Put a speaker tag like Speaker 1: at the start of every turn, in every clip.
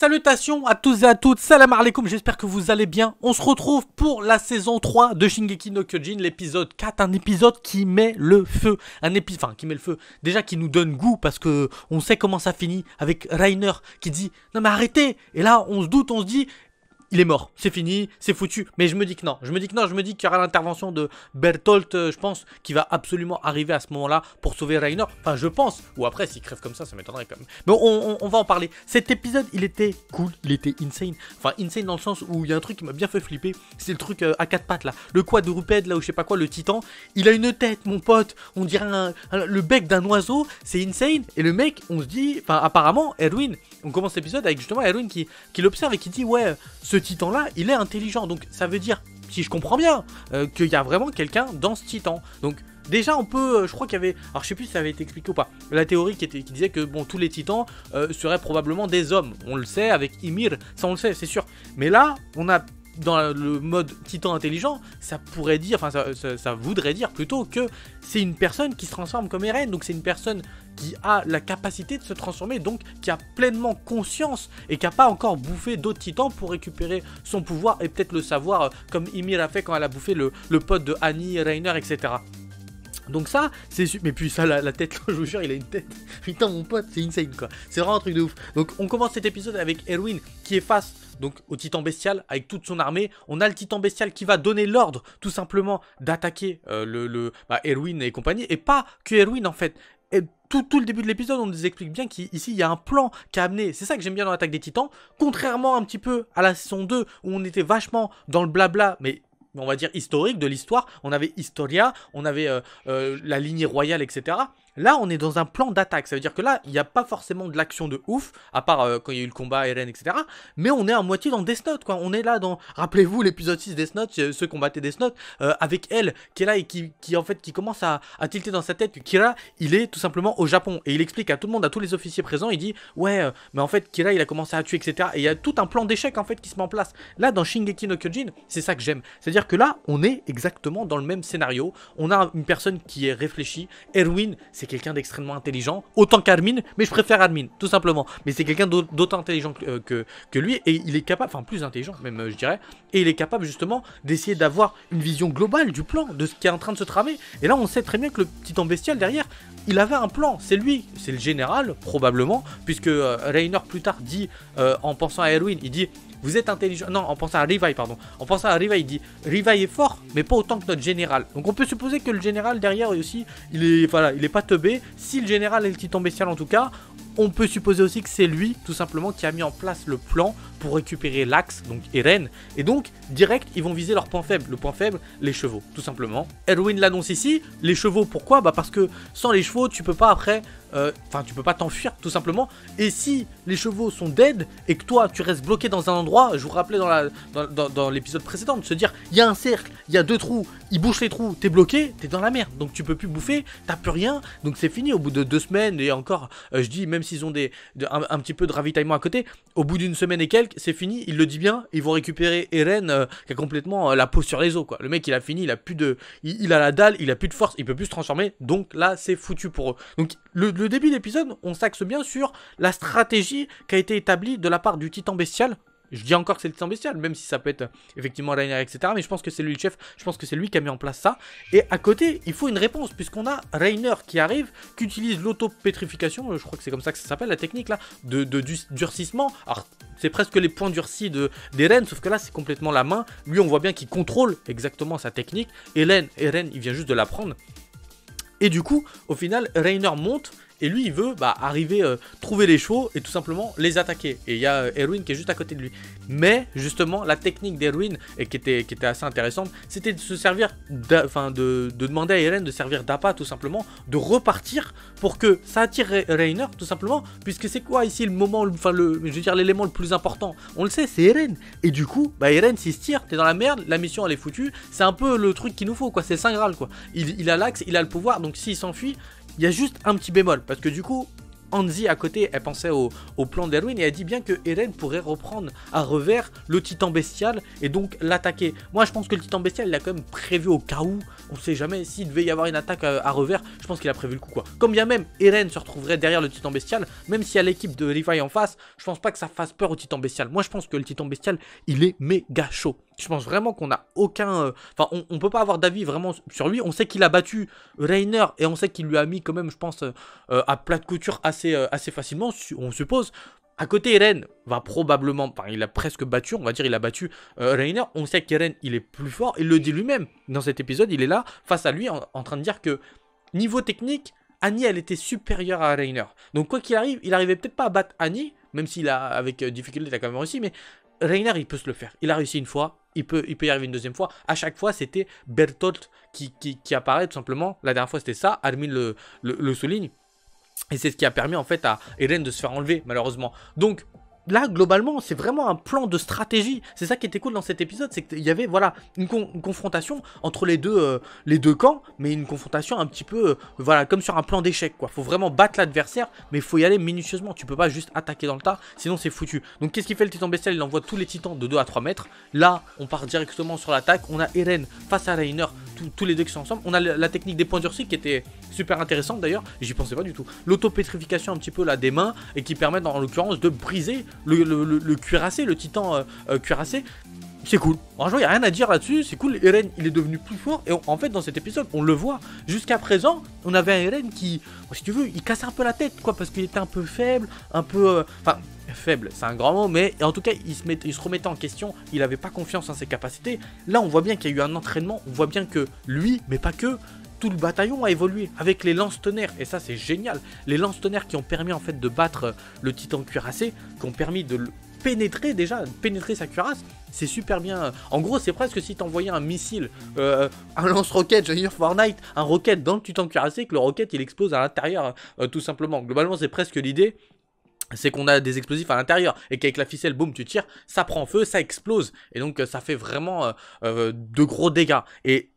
Speaker 1: Salutations à tous et à toutes, salam alaikum, j'espère que vous allez bien. On se retrouve pour la saison 3 de Shingeki no Kyojin, l'épisode 4, un épisode qui met le feu. Qui met le feu, déjà qui nous donne goût parce que on sait comment ça finit avec Reiner qui dit « Non mais arrêtez !» Et là on se doute, on se dit « Il est mort, c'est fini, c'est foutu. » Mais je me dis que non, je me dis qu'il y aura l'intervention de Bertolt, je pense, qui va absolument arriver à ce moment-là pour sauver Reiner. Enfin, je pense. Ou après, s'il crève comme ça m'étonnerait quand même. Mais on va en parler. Cet épisode, il était cool, il était insane. Enfin, insane dans le sens où il y a un truc qui m'a bien fait flipper. C'est le truc à quatre pattes là. Le quadrupède là, ou je sais pas quoi, le titan. Il a une tête, mon pote. On dirait le bec d'un oiseau. C'est insane. Et le mec, on se dit, enfin, apparemment, Erwin, on commence l'épisode avec justement Erwin qui l'observe et qui dit, ouais, ce titan là, il est intelligent, donc ça veut dire, si je comprends bien, qu'il y a vraiment quelqu'un dans ce titan. Donc déjà on peut, je crois qu'il y avait, alors je sais plus si ça avait été expliqué ou pas, la théorie qui disait que bon, tous les titans seraient probablement des hommes. On le sait avec Ymir, ça on le sait, c'est sûr. Mais là, on a dans le mode titan intelligent, ça pourrait dire, enfin ça voudrait dire plutôt que c'est une personne qui se transforme comme Eren. Donc c'est une personne qui a la capacité de se transformer, donc qui a pleinement conscience et qui n'a pas encore bouffé d'autres titans pour récupérer son pouvoir et peut-être le savoir comme Ymir a fait quand elle a bouffé le pote de Annie, Reiner, etc. Donc ça, c'est super. Mais puis ça, la tête, je vous jure, il a une tête. Putain, mon pote, c'est insane quoi. C'est vraiment un truc de ouf. Donc on commence cet épisode avec Erwin qui est face donc au titan bestial avec toute son armée. On a le titan bestial qui va donner l'ordre tout simplement d'attaquer Erwin et compagnie. Et pas que Erwin en fait. Et tout le début de l'épisode, on nous explique bien qu'ici, il y a un plan qui a amené. C'est ça que j'aime bien dans l'attaque des titans. Contrairement un petit peu à la saison 2 où on était vachement dans le blabla, mais on va dire historique de l'histoire. On avait Historia, on avait la lignée royale, etc. Là, on est dans un plan d'attaque. Ça veut dire que là, il n'y a pas forcément de l'action de ouf, à part quand il y a eu le combat Eren, etc. Mais on est à moitié dans Death Note, quoi. On est là dans, rappelez-vous, l'épisode 6 Death Note, ceux qui combattaient Death Note, avec elle, qui est là et qui commence à tilter dans sa tête que Kira, il est tout simplement au Japon. Et il explique à tout le monde, à tous les officiers présents, il dit, ouais, mais en fait, Kira, il a commencé à tuer, etc. Et il y a tout un plan d'échec, en fait, qui se met en place. Là, dans Shingeki no Kyojin, c'est ça que j'aime. C'est-à-dire que là, on est exactement dans le même scénario. On a une personne qui est réfléchie. Erwin, c'est quelqu'un d'extrêmement intelligent, autant qu'Armin, mais je préfère Armin, tout simplement. Mais c'est quelqu'un d'autant intelligent que lui, et il est capable, enfin plus intelligent même, je dirais, et il est capable justement d'essayer d'avoir une vision globale du plan, de ce qui est en train de se tramer. Et là, on sait très bien que le titan bestial derrière, il avait un plan, c'est lui, c'est le général, probablement, puisque Reiner plus tard dit, en pensant à Erwin, il dit, vous êtes intelligent, non, en pensant à Rivai, pardon, en pensant à Rivai, il dit, Rivai est fort, mais pas autant que notre général. Donc on peut supposer que le général derrière aussi, il est pas teubé. Si le général est le titan bestial en tout cas, on peut supposer aussi que c'est lui, tout simplement, qui a mis en place le plan pour récupérer l'axe, donc Eren. Et donc, direct, ils vont viser leur point faible. Le point faible, les chevaux, tout simplement. Erwin l'annonce ici. Les chevaux, pourquoi? Bah parce que sans les chevaux, tu peux pas après... tu peux pas t'enfuir, tout simplement. Et si les chevaux sont dead et que toi, tu restes bloqué dans un endroit, je vous rappelais dans l'épisode précédent, de se dire, il y a un cercle, il y a deux trous, il bouche les trous, t'es bloqué, t'es dans la merde. Donc tu peux plus bouffer, t'as plus rien. Donc c'est fini au bout de 2 semaines. Et encore, je dis, même s'ils ont un petit peu de ravitaillement à côté, au bout d'une semaine et quelques, c'est fini, il le dit bien, ils vont récupérer Eren qui a complètement la peau sur les os, quoi. Le mec, il a fini, il a plus de... Il a la dalle, il a plus de force, il peut plus se transformer. Donc là, c'est foutu pour eux. Donc le début de l'épisode, on s'axe bien sur la stratégie qui a été établie de la part du titan bestial. Je dis encore que c'est le titan bestial, même si ça peut être effectivement Reiner, etc. Mais je pense que c'est lui le chef, je pense que c'est lui qui a mis en place ça. Et à côté, il faut une réponse, puisqu'on a Reiner qui arrive, qui utilise l'autopétrification, je crois que c'est comme ça que ça s'appelle, la technique là, de durcissement. Alors, c'est presque les points durcis d'Eren, sauf que là, c'est complètement la main. Lui, on voit bien qu'il contrôle exactement sa technique. Eren, il vient juste de l'apprendre. Et du coup, au final, Reiner monte. Et lui, il veut arriver, trouver les chevaux et tout simplement les attaquer. Et il y a Erwin qui est juste à côté de lui. Mais justement, la technique d'Erwin, et qui était assez intéressante, c'était de se servir, de demander à Eren de servir d'appât tout simplement, de repartir pour que ça attire Reiner tout simplement, puisque c'est quoi ici le moment, je veux dire l'élément le plus important. On le sait, c'est Eren. Et du coup, Eren s'il se tire, t'es dans la merde, la mission elle est foutue. C'est un peu le truc qu'il nous faut, quoi. C'est le Saint Graal, quoi. Il a l'axe, il a le pouvoir, donc s'il s'enfuit. Il y a juste un petit bémol, parce que du coup, Hansi à côté, elle pensait au plan d'Erwin et elle dit bien que Eren pourrait reprendre à revers le titan bestial et donc l'attaquer. Moi je pense que le titan bestial il a quand même prévu au cas où, on sait jamais, s'il devait y avoir une attaque à revers, je pense qu'il a prévu le coup quoi. Comme bien même Eren se retrouverait derrière le titan bestial, même s'il y a l'équipe de Levi en face, je pense pas que ça fasse peur au titan bestial. Moi je pense que le titan bestial il est méga chaud. Je pense vraiment qu'on a aucun... Enfin, on peut pas avoir d'avis vraiment sur lui. On sait qu'il a battu Reiner et on sait qu'il lui a mis quand même, je pense, à plat de couture assez facilement, on suppose. À côté, Eren va probablement... Enfin, il a presque battu, on va dire, il a battu Reiner. On sait qu'Eren, il est plus fort. Il le dit lui-même. Dans cet épisode, il est là, face à lui, en train de dire que, niveau technique, Annie, elle était supérieure à Reiner. Donc, quoi qu'il arrive, il arrivait peut-être pas à battre Annie, même s'il a, avec difficulté, il a quand même réussi, mais... Reiner, il peut se le faire. Il a réussi une fois, il peut y arriver une deuxième fois. À chaque fois, c'était Bertolt qui apparaît tout simplement. La dernière fois, c'était ça. Armin le souligne. Et c'est ce qui a permis en fait à Eren de se faire enlever, malheureusement. Donc, là, globalement, c'est vraiment un plan de stratégie. C'est ça qui était cool dans cet épisode, c'est qu'il y avait, voilà, une confrontation entre les deux camps, mais une confrontation un petit peu, voilà, comme sur un plan d'échec, quoi. Faut vraiment battre l'adversaire, mais il faut y aller minutieusement. Tu peux pas juste attaquer dans le tas, sinon c'est foutu. Donc, qu'est-ce qu'il fait le titan bestial? Il envoie tous les titans de 2 à 3 mètres. Là, on part directement sur l'attaque. On a Eren face à Reiner, tous les deux qui sont ensemble. On a la technique des points durcis qui était super intéressante d'ailleurs, j'y pensais pas du tout. L'autopétrification un petit peu là des mains et qui permet en l'occurrence de briser le cuirassé, le titan cuirassé. C'est cool. Franchement, il n'y a rien à dire là-dessus. C'est cool. Eren, il est devenu plus fort. Et en fait, dans cet épisode, on le voit. Jusqu'à présent, on avait un Eren qui, si tu veux, il cassait un peu la tête, quoi. Parce qu'il était un peu faible, un peu... Enfin, faible, c'est un grand mot. Mais en tout cas, il se remettait en question. Il n'avait pas confiance en ses capacités. Là, on voit bien qu'il y a eu un entraînement. On voit bien que lui, mais pas que... Tout le bataillon a évolué avec les lance-tonnerres et ça c'est génial. Les lance-tonnerres qui ont permis en fait de battre le titan cuirassé, qui ont permis de le pénétrer déjà, pénétrer sa cuirasse, c'est super bien. En gros c'est presque si t'envoyais un missile, un lance-roquette, j'allais dire Fortnite, un roquette dans le titan cuirassé, que le roquette il explose à l'intérieur tout simplement. Globalement c'est presque l'idée. C'est qu'on a des explosifs à l'intérieur et qu'avec la ficelle, boum, tu tires, ça prend feu, ça explose et donc ça fait vraiment de gros dégâts. Et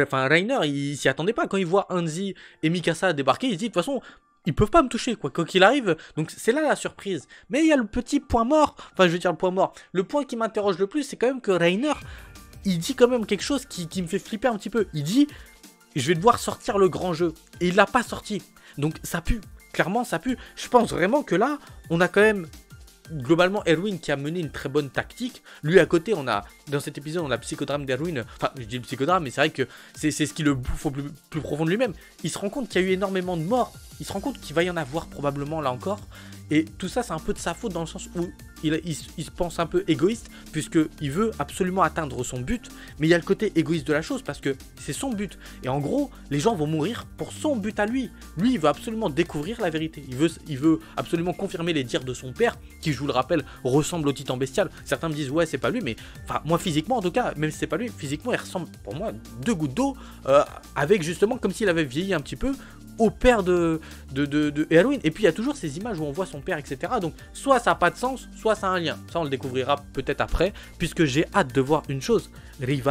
Speaker 1: enfin, Reiner, il s'y attendait pas. Quand il voit Hansi et Mikasa débarquer, il se dit, de toute façon, ils peuvent pas me toucher, quoi qu'il arrive. Donc, c'est là la surprise. Mais il y a le petit point mort. Enfin, je veux dire le point mort. Le point qui m'interroge le plus, c'est quand même que Reiner, il dit quand même quelque chose qui me fait flipper un petit peu. Il dit, je vais devoir sortir le grand jeu. Et il l'a pas sorti. Donc, ça pue. Clairement, ça pue. Je pense vraiment que là, on a quand même... Globalement, Erwin qui a mené une très bonne tactique. Lui à côté, on a dans cet épisode, on a le psychodrame d'Erwin. Enfin, je dis le psychodrame, mais c'est vrai que c'est ce qui le bouffe au plus profond de lui-même. Il se rend compte qu'il y a eu énormément de morts. Il se rend compte qu'il va y en avoir probablement là encore. Et tout ça, c'est un peu de sa faute dans le sens où il se pense un peu égoïste, puisqu'il veut absolument atteindre son but. Mais il y a le côté égoïste de la chose, parce que c'est son but. Et en gros, les gens vont mourir pour son but à lui. Lui, il veut absolument découvrir la vérité. Il veut absolument confirmer les dires de son père, qui, je vous le rappelle, ressemble au titan bestial. Certains me disent, ouais, c'est pas lui, mais enfin, moi, physiquement, en tout cas, même si c'est pas lui, physiquement, il ressemble, pour moi, 2 gouttes d'eau, avec justement, comme s'il avait vieilli un petit peu, au père de Erwin. Et puis il y a toujours ces images où on voit son père, etc. Donc soit ça n'a pas de sens, soit ça a un lien. Ça on le découvrira peut-être après, puisque j'ai hâte de voir une chose. Levi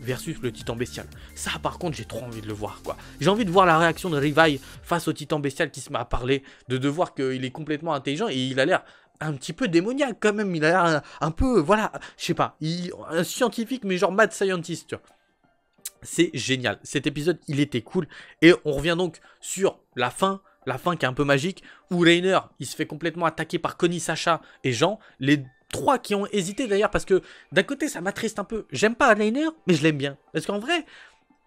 Speaker 1: versus le titan bestial. Ça par contre j'ai trop envie de le voir, quoi. J'ai envie de voir la réaction de Levi face au titan bestial qui se met à parler, de voir qu'il est complètement intelligent et il a l'air un petit peu démoniaque quand même. Il a l'air un peu, voilà, je sais pas, un scientifique mais genre mad scientist, tu vois. C'est génial, cet épisode il était cool. Et on revient donc sur la fin qui est un peu magique, où Reiner il se fait complètement attaquer par Connie, Sacha et Jean, les 3 qui ont hésité d'ailleurs, parce que d'un côté ça m'attriste un peu, j'aime pas Reiner mais je l'aime bien, parce qu'en vrai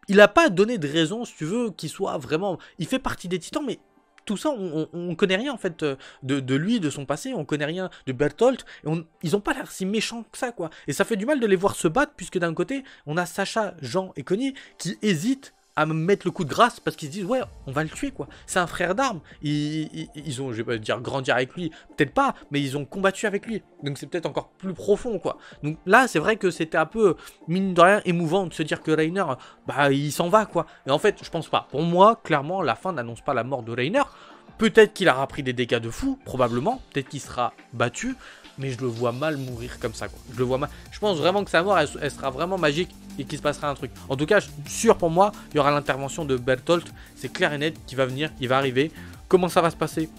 Speaker 1: il n'a pas donné de raison si tu veux qu'il soit vraiment, il fait partie des titans mais tout ça, on connaît rien en fait de lui, de son passé, on connaît rien de Bertolt, et ils ont pas l'air si méchants que ça, quoi. Et ça fait du mal de les voir se battre, puisque d'un côté, on a Sacha, Jean et Connie qui hésitent à mettre le coup de grâce parce qu'ils se disent ouais on va le tuer, quoi. C'est un frère d'armes, ils ont, je vais pas dire grandir avec lui, peut-être pas, mais ils ont combattu avec lui, donc c'est peut-être encore plus profond, quoi. Donc là c'est vrai que c'était un peu mine de rien émouvant de se dire que Reiner bah il s'en va, quoi. Mais en fait je pense pas, pour moi clairement la fin n'annonce pas la mort de Reiner. Peut-être qu'il aura pris des dégâts de fou, probablement, peut-être qu'il sera battu, mais je le vois mal mourir comme ça, quoi. Je le vois mal. Je pense vraiment que sa mort, elle sera vraiment magique et qu'il se passera un truc. En tout cas, sûr pour moi, il y aura l'intervention de Bertolt. C'est clair et net qui va venir, il va arriver. Comment ça va se passer?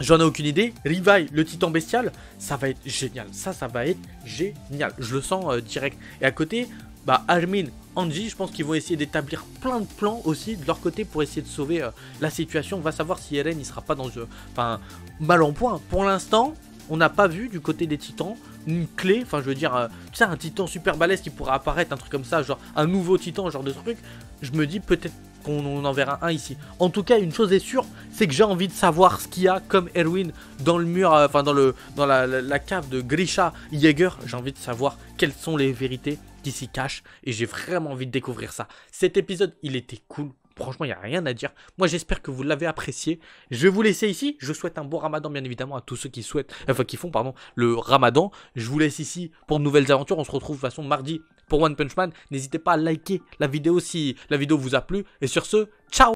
Speaker 1: J'en ai aucune idée. Levi, le titan bestial, ça va être génial. Ça va être génial. Je le sens direct. Et à côté, bah Armin, Angie, je pense qu'ils vont essayer d'établir plein de plans aussi de leur côté pour essayer de sauver la situation. On va savoir si Eren il sera pas dans enfin mal en point. Pour l'instant, on n'a pas vu du côté des titans une clé, enfin je veux dire, tu sais, un titan super balèze qui pourrait apparaître, un truc comme ça, genre un nouveau titan, genre de truc. Je me dis peut-être qu'on en verra un ici. En tout cas, une chose est sûre, c'est que j'ai envie de savoir ce qu'il y a comme Erwin dans le mur, enfin dans la cave de Grisha Jäger. J'ai envie de savoir quelles sont les vérités qui s'y cachent et j'ai vraiment envie de découvrir ça. Cet épisode, il était cool. Franchement, il n'y a rien à dire. Moi, j'espère que vous l'avez apprécié. Je vais vous laisser ici. Je souhaite un bon ramadan, bien évidemment, à tous ceux qui souhaitent, enfin, qui font, pardon, le ramadan. Je vous laisse ici pour de nouvelles aventures. On se retrouve de toute façon mardi pour One Punch Man. N'hésitez pas à liker la vidéo si la vidéo vous a plu. Et sur ce, ciao!